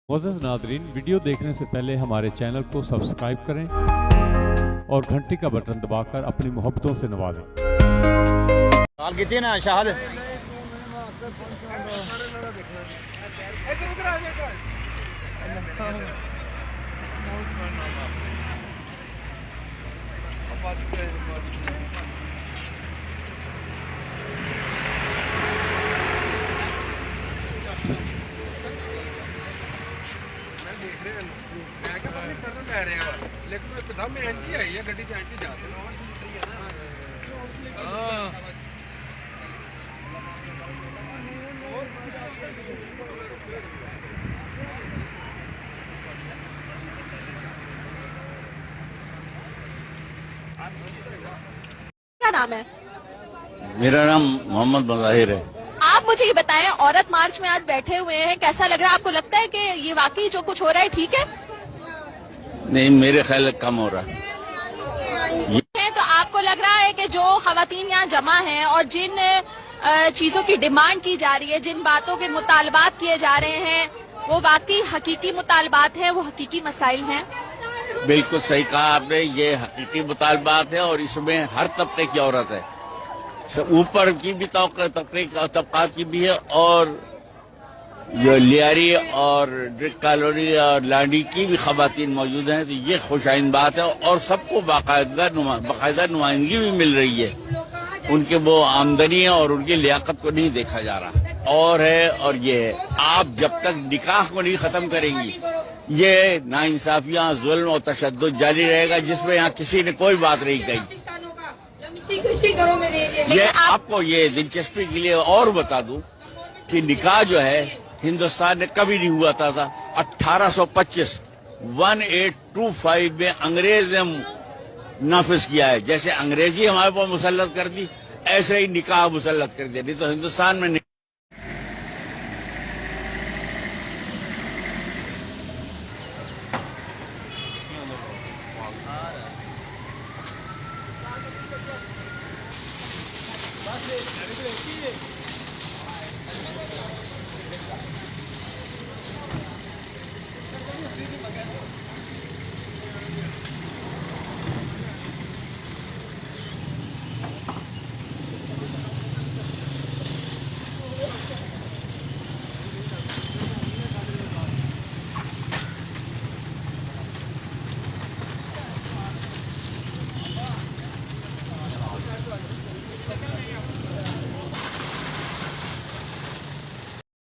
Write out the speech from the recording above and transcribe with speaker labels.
Speaker 1: मुअज़्ज़ज़ नाज़रीन, वीडियो देखने से पहले हमारे चैनल को सब्सक्राइब करें और घंटी का बटन दबाकर अपनी मोहब्बतों से नवाजें।
Speaker 2: साल कितनी ना शाहद
Speaker 3: लेकिन एकदम एंजी आई है गड्डी एंजी जाते
Speaker 4: क्या नाम है?
Speaker 2: मेरा नाम मोहम्मद मुज़ाहिर है।
Speaker 4: आप मुझे ये बताएं, औरत मार्च में आज बैठे हुए हैं, कैसा लग रहा है आपको? लगता है कि ये वाकई जो कुछ हो रहा है ठीक है?
Speaker 2: नहीं, मेरे ख्याल कम हो रहा है।
Speaker 4: तो आपको लग रहा है कि जो खवातीन यहाँ जमा हैं और जिन चीजों की डिमांड की जा रही है, जिन बातों के मुतालबात किए जा रहे हैं, वो वाकई हकीकी मुतालबात हैं, वो हकीकी मसाइल हैं?
Speaker 2: बिल्कुल सही कहा आपने, ये हकीकी मुतालबात है और इसमें हर तबके की औरत है, ऊपर की भी तबकात की भी है और जो लियारी और ड्रिक कॉलोनी और लाडी की भी खवातीन मौजूद हैं। तो ये खुशाइन बात है और सबको बाकायदा नुमाइंदगी भी मिल रही है। उनके वो आमदनी है और उनकी लियाकत को नहीं देखा जा रहा और है और ये है। आप जब तक निकाह को नहीं खत्म करेंगी, ये नाइंसाफियां, जुल्म और तशद्दुद जारी रहेगा, जिसमें यहाँ किसी ने कोई बात नहीं कही। ये आपको ये दिलचस्पी के लिए और बता दूं कि निकाह जो है हिंदुस्तान में कभी नहीं हुआ था 1825 1825 में अंग्रेज ने नाफिज किया है। जैसे अंग्रेजी हमारे पर मुसल्लत कर दी, ऐसे ही निकाह मुसल्लत कर दिया। नहीं तो हिंदुस्तान में